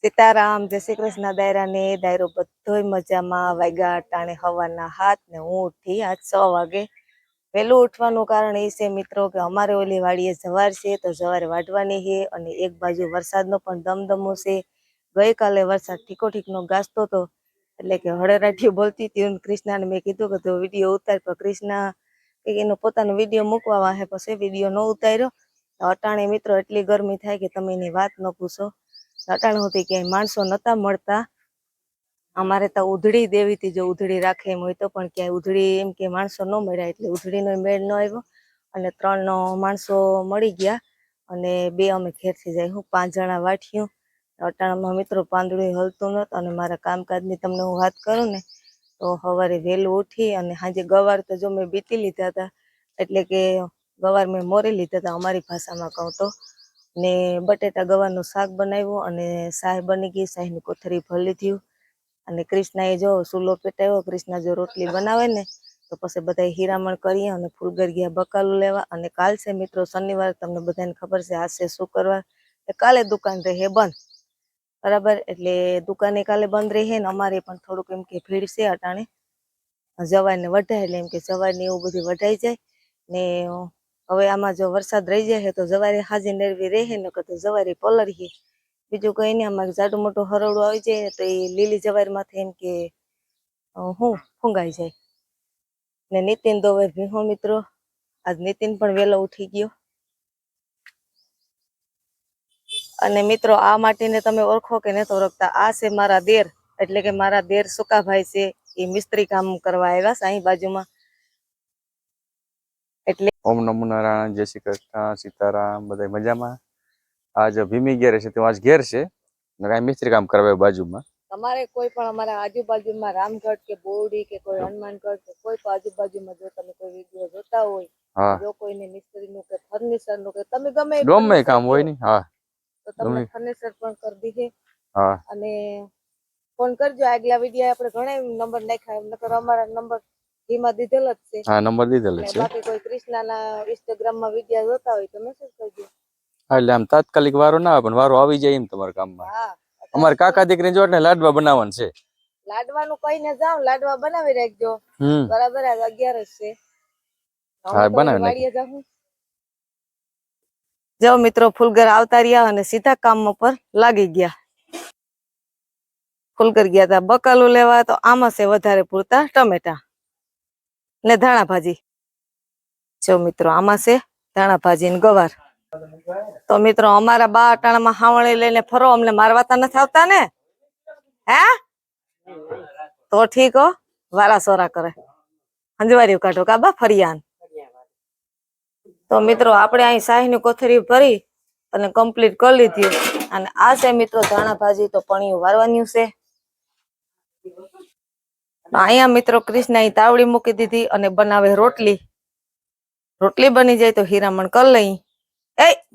સીતારામ, જય શ્રી કૃષ્ણ. દાયરા ને દાયરો બધોય મજામાં. વાગ્યા ટાણે હવાના 7 ને હું ઉઠી આજ 6 વાગે. વહેલું ઉઠવાનું કારણ એ છે મિત્રો કે અમારે ઓલી વાડીએ જવાર છે તો જવારે વાઢવાની છે અને એક બાજુ વરસાદનો પણ દમદમો છે. ગઈકાલે વરસાદ ઠીકો ઠીકનો ગાજતો હતો એટલે કે હળેરાઠી બોલતી હતી. કૃષ્ણાને મેં કીધું કે તું વિડીયો ઉતાર, પણ કૃષ્ણા એનો પોતાનો વિડીયો મૂકવા વાહે પછી વિડીયો ન ઉતાર્યો. અટાણે મિત્રો એટલી ગરમી થાય કે તમે એની વાત ન પૂછો. અટાણે હતી ક્યાંય માણસો નતા મળતા. અમારે તો ઉધડી દેવી હતી, જો ઉધડી રાખે એમ હોય તો, પણ ક્યાંય ઉધડી એમ કે માણસો ન મળ્યા એટલે ઉધડીનો મેળ ન આવ્યો અને 3 માણસો મળી ગયા અને 2 અમે ઘેરથી જાય. હું 5 જણા વાઠ્યું. અટાણામાં મિત્રો પાંદડું હલતું નહોતું અને મારા કામકાજની તમને હું વાત કરું ને તો સવારે વહેલું ઉઠી અને સાંજે ગવાર તો જો મેં બીતી લીધા હતા, એટલે કે ગવાર મેં મોરી લીધા હતા અમારી ભાષામાં કહું તો, ને બટેટા ગવારનું શાક બનાવ્યું અને શાહ બની ગઈ. શાહની કોથરી ભરી લીધી અને કૃષ્ણાએ જો સૂલો પેટાવ્યો. કૃષ્ણા જો રોટલી બનાવે ને તો પછી બધા હીરામણ કરીએ અને ફૂલગર ગયા બકાલું લેવા. અને કાલ છે મિત્રો શનિવાર, તમને બધાને ખબર છે. આજ છે શુક્રવાર, કાલે દુકાન રહે બંધ, બરાબર. એટલે દુકાને કાલે બંધ રહે ને અમારે પણ થોડુંક એમ કે ભીડ છે અટાણે. જવારને વઢાય એટલે એમ કે જવારને એવું બધું વઢાઈ જાય ને હવે આમાં જો વરસાદ રહી જાય તો જવારી હાજી નેરવી રહે ને તો જવારી પલળીએ. બીજું કઈ નહીં. અમારે જાડું મોટું હરવડું આવી જાય તો એ લીલી જવારીમાંથી એમ કે હું ફૂંગાઈ જાય. ને નીતિન દોવે ભીહો મિત્રો. આજ નીતિન પણ વહેલો ઉઠી ગયો. અને મિત્રો આ માટીને તમે ઓળખો કે નથી ઓળખતા, આ છે મારા દેર, એટલે કે મારા દેર સુકાભાઈ છે. એ મિસ્ત્રી કામ કરવા આવ્યા છે અહીં બાજુમાં. એટલે ઓમ નમો નારાયણ, જય શ્રી કૃષ્ણ, સીતારામ. બધા મજામાં? આજ ભીમી ઘેર છે તો આજ ઘેર છે મિસ્ત્રી કામ કરવા બાજુમાં. તમારે કોઈ પણ અમારા આજુબાજુમાં રામગઢ કે બોરડી કે કોઈ હનુમાનગઢ કે કોઈ પણ આજુબાજુમાં જો તમે કોઈ વિડીયો જોતા હોય, જો કોઈને મિસ્ત્રીનું કે ફર્નિચરનું કે તમે ગમે કામ હોય ને, હા, તો તમને ફર્નિચર પણ કરી દીધે. હા, અને ફોન કરજો. આગલા વિડીયો આપણે ઘણા નંબર નાખ્યા, નકર અમારા નંબર ધીમા દીધેલ જ છે. હા, નંબર દીધેલ છે. બાકી કોઈ કૃષ્ણાના ઇન્સ્ટાગ્રામમાં વિડીયો જોતા હોય તો મેસેજ કરજો. એટલે આમ તાત્કાલિક વારો ના આવે પણ વારો આવી જાય એમ તમારા કામમાં. અમારે કાકા દીકરી જો એટલે લાડવા બનાવવાનું છે. લાડવાનું કહીને જાવ, લાડવા બનાવી રાખજો, બરાબર. 11 છે. હા, બનાવી નાખી. જો મિત્રો ફૂલગર આવતા રહ્યા અને સીધા કામ પર લાગી ગયા. ફૂલગર ગયા હતા બકાલું લેવા, તો આમાં છે વધારે પૂરતા ટમેટા ને ધાણા ભાજી. જો મિત્રો આમાં છે ધાણા ભાજી ને ગવાર. તો મિત્રો અમારા બા અટાણામાં હાવણી લઈને ફરો, અમને મારવા તો નથી આવતા ને? હે તો ઠીક હો, વારા સોરા કરે, હંજવારી કાઢો કાબા ફરિયાન. તો મિત્રો આપણે અહીં શાહીની કોથરી ભરી અને કમ્પ્લીટ કરી લીધી. અને આ છે મિત્રો ધાણા ભાજી, તો પણિયું વારવાનું છે. અહીંયા મિત્રો કૃષ્ણ તાવડી મૂકી દીધી અને બનાવે રોટલી. રોટલી બની જાય તો હીરામણ કરી લઈ.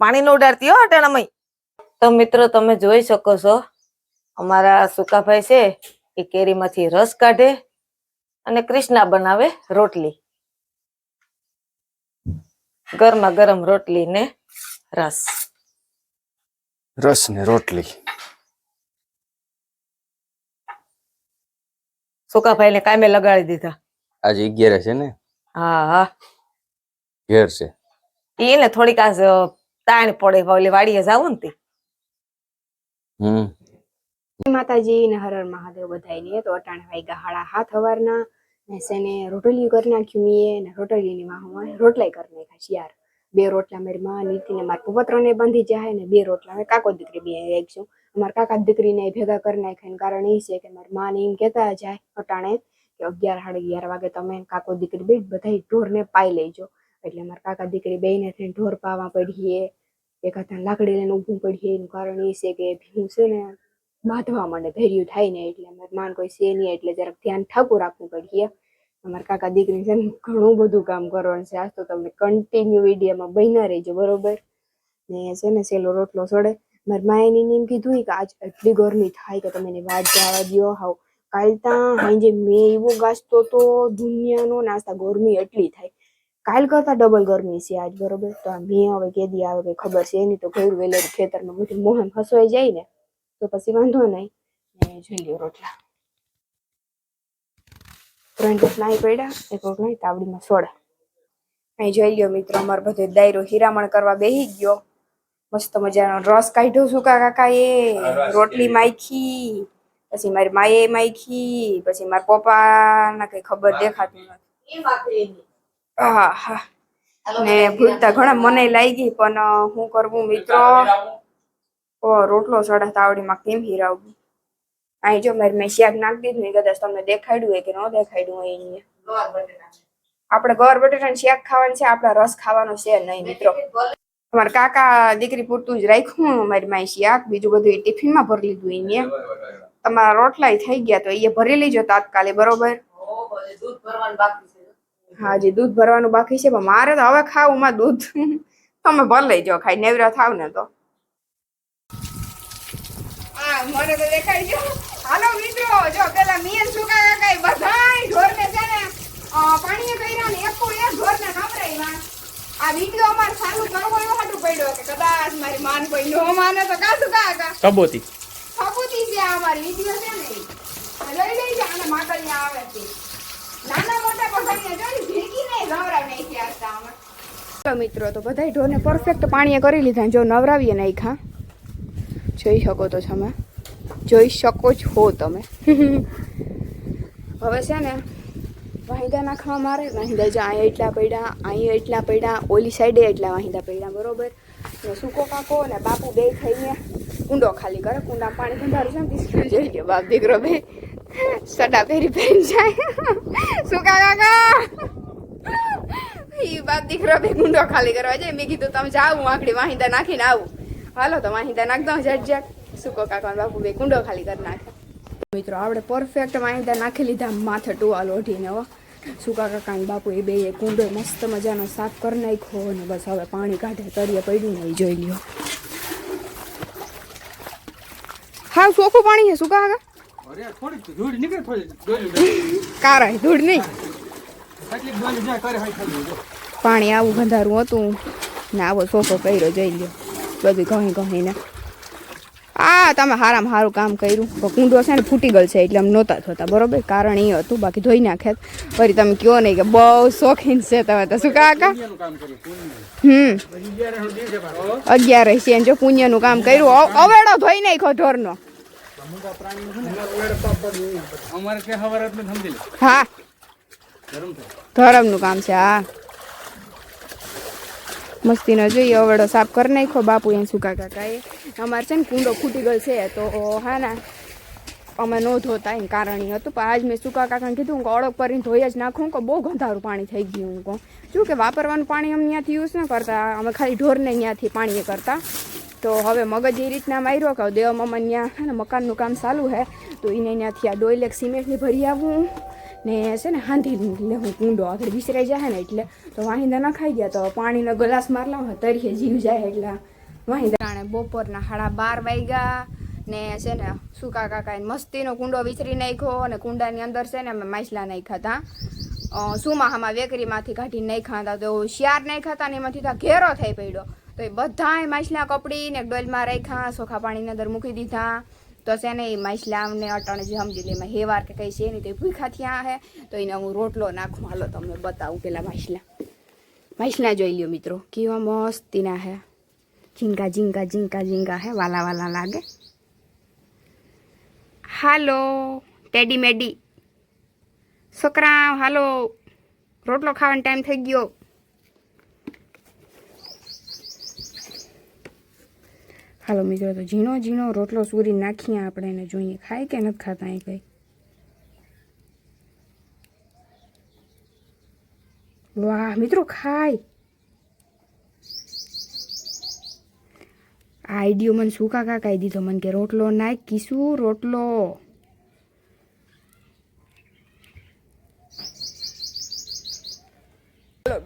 પાણી ન ઉડાડતી હો અટાણામાં. તો મિત્રો તમે જોઈ શકો છો અમારા સુકાભાઈ છે એ કેરીમાંથી રસ કાઢે અને કૃષ્ણા બનાવે રોટલી. ગરમા ગરમ રોટલી ને રસ. રસ ને રોટલી. સુકાભાઈ ને કામે લગાડી દીધા. આજે 11 છે ને? હા હા, ઘેર છે. એને થોડીક આ તાણ પડે ઓલી વાડીએ જાવું ને. માતાજી ને હર હર મહાદેવ બધાય. તો અટાણે વાગ્યા 7:30 સવારના ને સેને રોટલી કરી નાખ્યું મીએ ને રોટલીની વાહમાં રોટલાય કરી નાખ્યા યાર. 2 રોટલા મારી માં નીતિને મારા પપ્પત્રને બાંધી જાય ને 2 રોટલા કાકો દીકરી બે રાખશું. અમારા કાકા દીકરીને ભેગા કરી નાખ્યા. કારણ એ છે કે મારી માં એમ કહેતા જાય અટાણે કે 11 સાડા 11 વાગે તમે કાકો દીકરી બે બધા ઢોરને પાઈ લેજો. એટલે મારા કાકા દીકરી બેને થઈને ઢોર પાવા પડીએ. એક હાથે લાકડી લઈને ઊભું પડીએ. એનું કારણ એ છે કે હું છે ને બાંધવા માંડે ભેર્યું થાય ને એટલે અમારે માન કોઈ છે નહીં એટલે જરાક ધ્યાન ઠાકું રાખવું પડીએ. અમારા કાકા દીકરી છે ને ઘણું બધું કામ કરવાનું છે. આજ તો તમને કન્ટિન્યુ વિડીયોમાં બન્યા રહેજો, બરોબર. ને છે ને સેલો રોટલો સડે. મારી માએ એમ કીધું કે આજ એટલી ગરમી થાય કે તમે એની વાત જવા દો. હાવ કાલ ત્યાં હાંજે મેં એવો ગાજતો તો દુનિયાનો નાસ્તા, ગરમી એટલી થાય. કાલ કરતા ડબલ ગરમી છે આજ, બરોબર. તો આ મેં હવે કેદી આવે કઈ ખબર છે એની. તો ઘર વેલેર ખેતરમાં બધું મોહન ફસવાઈ જાય ને તો પછી વાંધો નહીં. ને જોઈ લ્યો રોટલા 3 રોટલા અહીં પડ્યા, એક રોટલો અહીં તાવડીમાં સોડા. અહીં જોઈ લ્યો મિત્રો, અમારો બધો દાયરો હીરામણ કરવા બેસી ગયો. મસ્ત મજાનો રસ કાઢ્યો સુકા કાકાએ, રોટલી માખી, પછી મારી માએ માખી, પછી મારા પપ્પાના કઈ ખબર દેખાતું નથી. હા હા, ને ભૂલતા ઘણા મને લાગી, પણ શું કરવું મિત્રો, રોટલો સડા તાવડીમાં કેમ હીરાવવું. અહીં જો મારી મેં શાક નાખી દીધું, એ કદાચ તમને દેખાડ્યું હોય કે ન દેખાડ્યું હોય. આપણે ગવાર બટેટાનું શાક ખાવાનું છે, આપણા રસ ખાવાનો છે નહીં મિત્રો. અમારા કાકા દીકરી પૂરતું જ રાખ્યું મારી માય શાક, બીજું બધું ટિફિનમાં ભરી લીધું. એને તમારા રોટલા થઈ ગયા તો એ ભરી લેજો તાત્કાલિક, બરોબર? હા, જે દૂધ ભરવાનું બાકી છે, પણ મારે તો હવે ખાવું માં દૂધ. તમે ભરી લેજો, ખાઈ નેવરા થાવ ને તો. મને તો દેખાડી જો. હાલો મિત્રો, જો પેલા મિયન સુકા કાકા બધાય ઢોરને છે ને પાણીએ કર્યા ને એક ઢોરને નવરાવ્યા. આ વિડિયો અમાર ચાલુ કરવો એવો હાટું પડ્યો કે કદાચ મારી માન કોઈ નો માને તો કાસુ કાકા કબૂતી છે આ મારી વિડિયો છે ને લઈ લઈ જા. અને માતાજી આવે છે નાના મોટા પગડિયા જો ને ભીડકી નહીં નવરાવ નહીં ક્યારતા અમે. તો મિત્રો, તો બધાય ઢોરને પરફેક્ટ પાણીએ કરી લીધા. જો નવરાવીએ નાખ્યા, જોઈ શકો તો તમે, જોઈ શકો છો તમે. હવે છે ને વાહિંદા નાખવા મારે. વાહિંદા જો અહીંયા એટલા પડ્યા, અહીંયા એટલા પડ્યા, ઓલી સાઈડે એટલા વાહિંદા પડ્યા, બરોબર? ને સૂકો કાકો ને બાપુ બે થઈને કુંડો ખાલી કરે. કુંડા પાણી ધંધારું છે ને તીસરી જોઈ લે બાપ દીકરો બે સડા પહેરી જાય. સૂકા કાકા એ બાપ દીકરો બે કુંડો ખાલી કરવા જાય. મેં કીધું તમે જાઓ, હું આખડી વાહિંદા નાખીને આવું. હાલો તો વાહિંદા નાખ દઉં ઝટ ઝટ. સૂકો કાકા બાપુ બે કુંડો ખાલી કરી નાખે. મિત્રો, આપણે પરફેક્ટ વાહિંદા નાખી લીધા, માથે ટુવાલ ઓઢીને. હો, સૂકા કાકા બાપુ એ બે કુંડો મસ્ત મજાનો સાફ કરી નાખ્યો. અને બસ હવે પાણી કાઢે તળિયે પડ્યું ને એ જોઈ લ્યો. હા, ચોખ્ખું પાણી છે સૂકા કાકા. કારા ધૂળ નહીં, પાણી આવું ગંધારું હતું ને આવો ચોખ્ખો કર્યો જોઈ લ્યો. બધું ઘણી ને આ તમે હારામાં સારું કામ કર્યું. કુંડો છે ને ફૂટી ગયેલ છે એટલે આમ નહોતા થતા, બરોબર? કારણ એ હતું, બાકી ધોઈ નાખે. ફરી તમે કહો નહીં કે બહુ શોખીન છે તમે તો. શું કાકા 11 છે જો પુણ્યનું કામ કર્યું. અવેડો ધોઈ નાખ્યો ઢોરનો. હા, ધરમનું કામ છે. હા, મસ્તીનો જોઈએ અવેડો સાફ કરી નાખ્યો બાપુ એને સૂકા કાકાએ. અમારે છે ને કુંડો ફૂટી ગયો છે તો હા ના અમે ન ધોતા એને કારણ એ હતું. પણ આજ મેં સૂકા કાકાને કીધું કે અડક કરીને ધોઈ જ નાખું કે બહુ ગંધારું પાણી થઈ ગયું. હું કહું શું કે વાપરવાનું પાણી અમે ત્યાંથી યુઝ ન કરતા, અમે ખાલી ઢોરને ત્યાંથી પાણી કરતા. તો હવે મગજ એ રીતના માર્યો કે દેવા મમ્મા ત્યાં છે ને મકાનનું કામ ચાલુ છે તો એને ત્યાંથી આ ડોયલેક સિમેન્ટની ભરી આવું ને છે ને હાંધી હું કુંડો આગળ વિસરાઈ જાય ને એટલે તો વાહિંદા નખાઈ ગયા. તો પાણીનો ગ્લાસ મારલા તરીકે જીવ જાય એટલે વાહિંદા. બપોરના 12:30 વાગ્યા ને છે ને સૂકા કાકાએ મસ્તીનો કુંડો વિસરી નાખ્યો. અને કુંડાની અંદર છે ને અમે માછલા નાખ્યા હતા, સુમાહામાં વેકરીમાંથી કાઢીને નાખ્યા હતા. તો શિયાર નાખ્યા હતા ને એમાંથી ઘેરો થઈ પડ્યો. તો એ બધાય માછલા કપડીને ડોલમાં રાખ્યા, ચોખા પાણીની અંદર મૂકી દીધા. તો છે ને એ માછલા અમને અટાણે જે સમજી લે એમાં હેવાર કે કંઈ છે નહીં, તો એ ભૂખા થયા હે. તો એને હું રોટલો નાખું. હાલો તમને બતાવું પેલા માછલા જોઈ લ્યો મિત્રો, કેવા મસ્તીના હે. ઝીંગા ઝીંગા ઝીંગા ઝીંગા હે, વાલા વાલા લાગે. હાલો ટેડી મેડી છોકરા, હાલો રોટલો ખાવાનો ટાઈમ થઈ ગયો. હાલો મિત્રો, તો ઝીણો ઝીણો રોટલો સૂરી નાખીએ આપણે એને, જોઈએ ખાય કે નથી ખાતા. અહીં કંઈ વાહ મિત્રો ખાય. આ આઈડિયો મને સૂકા કાકાએ દીધો, મને કે રોટલો નાખ કીશું રોટલો.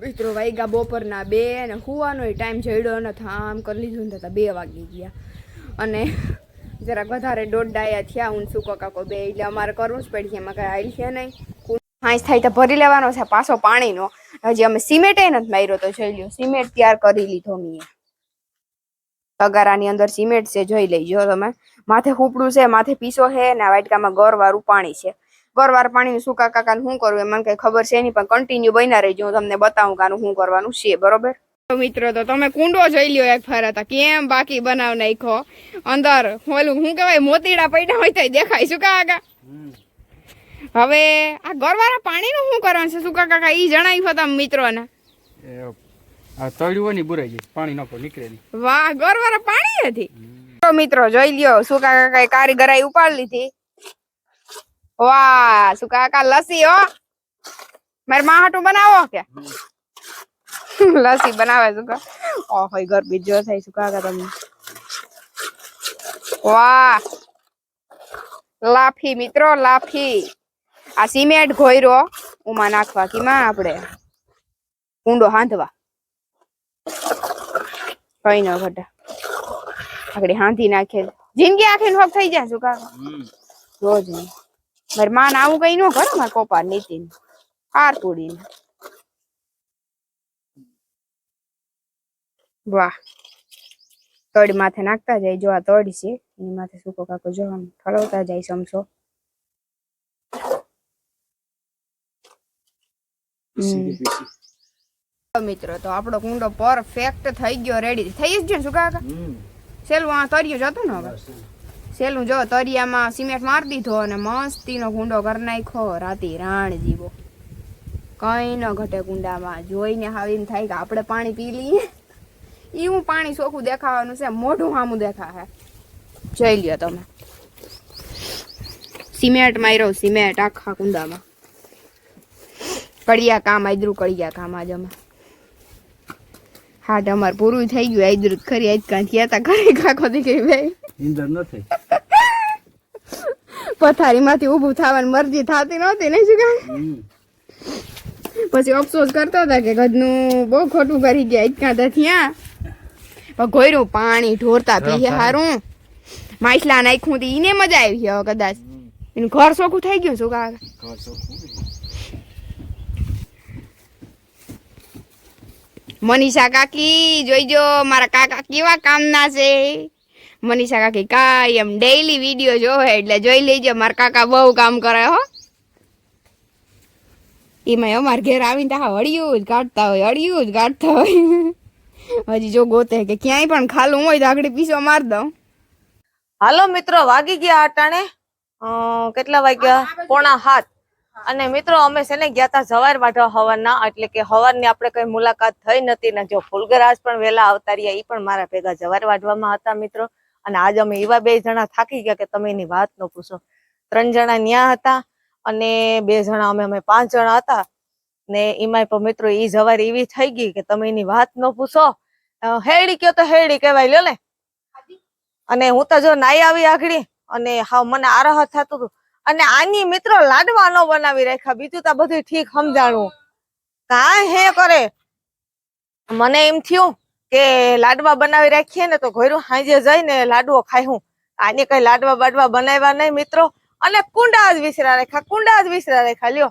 મિત્રો વાગ્યા બપોરના 2 અને હુવાનો ટાઈમ જડ્યો નથી. આમ કરી લીધું ને તો 2 વાગી ગયા. અને જરાક વધારે દોઢ થયા હું સૂકો કાકો બે, એટલે અમારે કરવું જ પડશે. એમાં કાંઈ આઈલ છે નહીં. હાંસ થાય તો ભરી લેવાનો છે પાછો પાણીનો. હજી અમે સિમેન્ટ નથી માર્યો તો જોઈ લ્યો, સિમેન્ટ તૈયાર કરી લીધો મેં. તગારાની અંદર સિમેન્ટ છે, જોઈ લેજો તમે. માથે ખૂપડું છે, માથે પીસો છે, ને આ વાટકામાં ગોરવાળું પાણી છે. ગોરવાર પાણી સુકા કાકાને શું કરવું એ મને કઈ ખબર છે નહીં, પણ કન્ટિન્યુ બન્યા રહેજો, હું તમને બતાવું કાનું શું કરવાનું છે, બરોબર. તો મિત્રો, તો તમે કુંડો જોઈ લ્યો એક ફરતા કેમ બાકી બનાવ નાખ્યો. અંદર ઓલું શું કહેવાય, મોતીડા પડ્યા હોય તો દેખાય સુકા કાકા. હવે આ ગોરવાળા પાણીનું શું કરવાનું છે સુકા કાકા, ઈ જણાવ્યું તમે મિત્રોને. આ તળ્યું હોય ને બુરાઈ જાય, પાણી નાખો નીકળે નહીં. વાહ, ગોરવાળા પાણી હતી. તો મિત્રો જોઈ લ્યો, સુકા કાકા કારીગરાઈ ઉપાડી લીધી. વાહ સુકા કાકા લસ્સી હો, મારે માં હાટું બનાવો કે લસ્સી બનાવે સુકા. ઓહો ગરબી જો થાય સુકા કાકા તમને. વાહ લાફી મિત્રો લાફી. આ સિમેન્ટ ઘોયરો ઉમાં નાખવા કીમાં આપણે કુંડો હાંધવા કઈ ન ઘટે. આગળ હાંધી નાખે જિંદગી આખી નોક થઈ જાય સુકા રોજ ની. મારી માં આવું કઈ ન કરે, મારા કોપા નીતિન હાર પૂડી. વાહ તડ માથે નાખતા જાય. જો આ તડ છે એની માથે સુકો કાકો જો આમ ઠળવતા જાય સમસો. મિત્રો તો આપણો કુંડો પરફેક્ટ થઈ ગયો, રેડી થઈ જ ગયો ને સુકા કાકા. સેલું આ તરિયું જતું ને હવે સેલું જો તરિયામાં સિમેન્ટ મારી દીધો અને મસ્તીનો કુંડો કરી નાખ્યો. રાતી રાણ જીવો કઈ ન ઘટે કુંડામાં. જોઈને આવીને થાય કે આપણે પાણી પી લઈએ. એવું પાણી ચોખ્ખું દેખાવાનું છે, મોઢું સામું દેખા. જોઈ લ્યો તમે, સિમેન્ટ માર્યો સિમેન્ટ આખા કુંડામાં. કડિયા કામ આદરું કડિયા કામ આજ અમે હાટ અમાર પૂરું થઈ ગયું. આદરું ખરી આજ કાંથી હતા ખરી કાકો દીકરી ભાઈ નીંદર ન થઈ. પથારીમાંથી ઊભું થવાની મરજી થતી નહોતી ને શું કામ. પછી અફસોસ કરતો હતા કે ઘરનું બહુ ખોટું કરી ગયા ઇટકા ત્યાં. પણ ગોયરું પાણી ઢોરતા પીએ હારું માછલા નાખ્યું તી એને મજા આવી હવે કદાચ. એનું ઘર ચોખ્ખું થઈ ગયું શું કાકા. મનીષા કાકી જોઈજો મારા કાકા કેવા કામના છે. મનીષા કાકી કાયમ ડેઈલી વિડીયો જોવે એટલે જોઈ લેજો. મારા કાકા બહુ કામ કરે હો. એમાં અમારે ઘેર આવીને તા હળિયું જ કાઢતા હોય, હળિયું જ કાઢતા હોય. હજી જો ગોતે કે ક્યાંય પણ ખાલું હોય તો આગળ પીસો માર દઉં. હાલો મિત્રો, વાગી ગયા અટાણે કેટલા વાગ્યા 6:45. અને મિત્રો અમે છે ને ગયા તા જવાર વાઢવા હવારના, એટલે કે હવારની આપણે કઈ મુલાકાત થઈ નથી ને. જો ફૂલગરાજ પણ વેલા આવતા રહ્યા, ઈ પણ મારા ભેગા જવાર વાઢવામાં હતા મિત્રો. અને આજ અમે એવા 2 જણા થાકી ગયા કે તમે એની વાત ન પૂછો. 3 જણા ન્યા હતા અને 2 જણા અમે 5 જણા હતા ને. એમાંય પણ મિત્રો ઈ જવાર એવી થઈ ગઈ કે તમે એની વાત ન પૂછો. હેડી કયો તો હેડી કહેવાય લ્યો ને. અને હું તો જો નાઈ આવી આગળ અને હા મને આરાહત થતું હતું. અને આની મિત્રો લાડવા ન બનાવી રાખ્યા, બીજું તો બધું ઠીક સમજાણું. કાંઈ હે કરે મને એમ થયું કે લાડવા બનાવી રાખીએ ને તો ઘોરું હાંજે જઈને લાડવો ખાયું. આને કઈ લાડવા બાડવા બનાવ્યા નહીં મિત્રો. અને કુંડા જ વિસરા રાખ્યા, કુંડા જ વિસરા રાખ્યા લ્યો.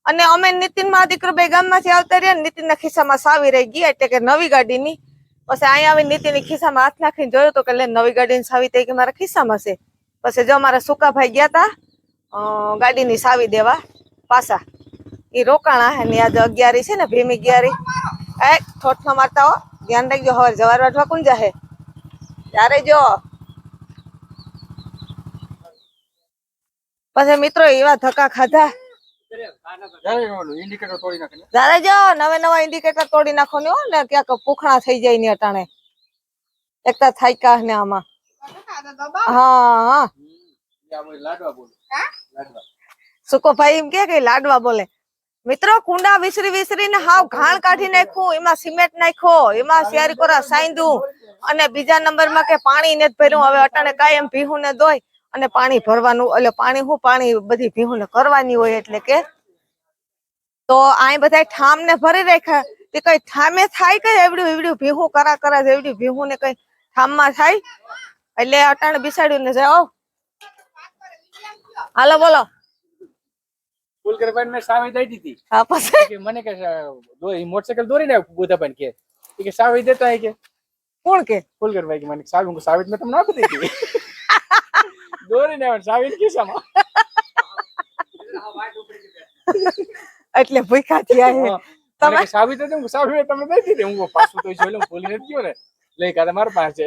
અને અમે નીતિન માં દીકરો બે ગામમાંથી આવતા રહ્યા. નીતિન ના ખિસ્સામાં સાવી રહી ગઈ, એટલે કે નવી ગાડીની. પછી અહીંયા આવી નીતિન ખિસ્સામાં હાથ નાખીને જોયું તો કે લે નવી ગાડીની સાવી થઈ કે મારા ખિસ્સામાં છે. પછી જો મારા સુકાભાઈ ગયા તા ગાડીની સાવી દેવા પાછા. એ રોકાણા હે ને આજે 11 છે ને ભીમી 11. ઠોઠ ન મારતા હો, ધ્યાન રાખજો. હવે જવાર વાટવા કોણ જાહે ત્યારે જો. પછી મિત્રો એવા ધક્કા ખાધા. તારે જો નવા ઇન્ડિકેટર તોડી નાખો ને ક્યાંક પૂખણા થઈ જાય ને અટાણે. એકતા થાયકા ને આમાં. હા સુકો ભાઈ એમ કે લાડવા બોલે. મિત્રો કુંડા વિસરીને હાવ ઘાણ કાઢી નાખ્યું. એમાં સિમેન્ટ નાખ્યો, એમાં શિયારી કોરા સાંધું. અને બીજા નંબરમાં કે પાણી ને જ ભર્યું. હવે અટાણે કાયમ ભીહું ને દોય અને પાણી ભરવાનું. એટલે પાણી બધી ભીહું ને કરવાની હોય. એટલે કે તો આ બધા ઠામ ને ભરી રાખ્યા. તે કઈ ઠામે થાય કઈ એવડું ભીહું કરા એવડું ભીહું ને કઈ ઠામમાં થાય. એટલે અટાણે બિસાડ્યું ને જાય. હાલો બોલો. ફૂલગરભાઈ મેં સાવી દઈ દીધી. હા પછી કે મને કે મોટરસાઇકલ દોરી ને બુધાભાઈ કે સાવી દેતો કે કોણ કે ફૂલગરભાઈ કે મને સાવી સાવિત મેં તમને આપી દીધી દોરીને આવે સાવિત ખિસ્સામાં એટલે ભૂખ્યા થયા હે તમે સાવિત હતી સાવી તમને દઈ દીધી હું પાછું તો જોઈ લઉં ફૂલી નથી ગયો ને લઈ કાઢે મારા પાસે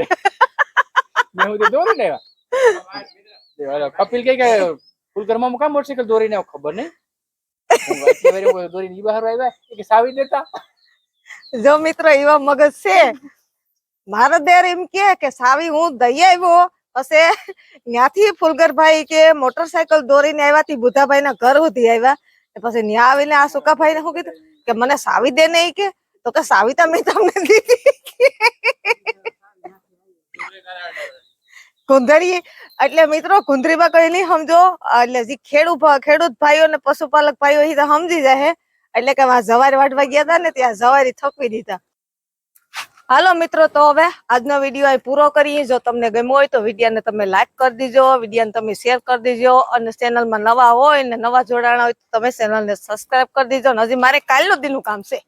મેં હું દોરીને આવ્યા કપિલ કે ફૂલગરમાં કામ મોટરસાઇકલ દોરીને આવ્યો ખબર નહીં દોરીને બહાર આવ્યા કે સાવી દેતા જો મિત્રો એવા મગજ છે મારો દેર એમ કે સાવી હું દઈ આવ્યો પછી ત્યાંથી ફુલગરભાઈ કે મોટરસાયકલ દોરીને આવ્યા થી બુધાભાઈ ના ઘર સુધી આવ્યા પછી ત્યાં આવીને આ સુકાભાઈ ને શું કીધું કે મને સાવી દે ને કે તો કે સાવી તમે તમને દીધી કુંદરી એટલે મિત્રો કુંદરીમાં કઈ નહીં સમજો એટલે જે ખેડૂત ભાઈઓ ને પશુપાલક ભાઈઓ એ તો સમજી જાય એટલે કે જવારી વાટવા ગયા હતા ને ત્યાં જવારી થકવી દીધા હાલો મિત્રો તો હવે આજનો વિડીયો અહીં પૂરો કરીએ જો તમને ગમ્યો હોય તો વિડીયોને તમે લાઈક કરી દીજો વિડીયોને તમે શેર કરી દીજો અને ચેનલમાં નવા હોય ને નવા જોડાણા હોય તો તમે ચેનલને સબસ્ક્રાઇબ કરી દીજો હજી મારે કાલનું દીનું કામ છે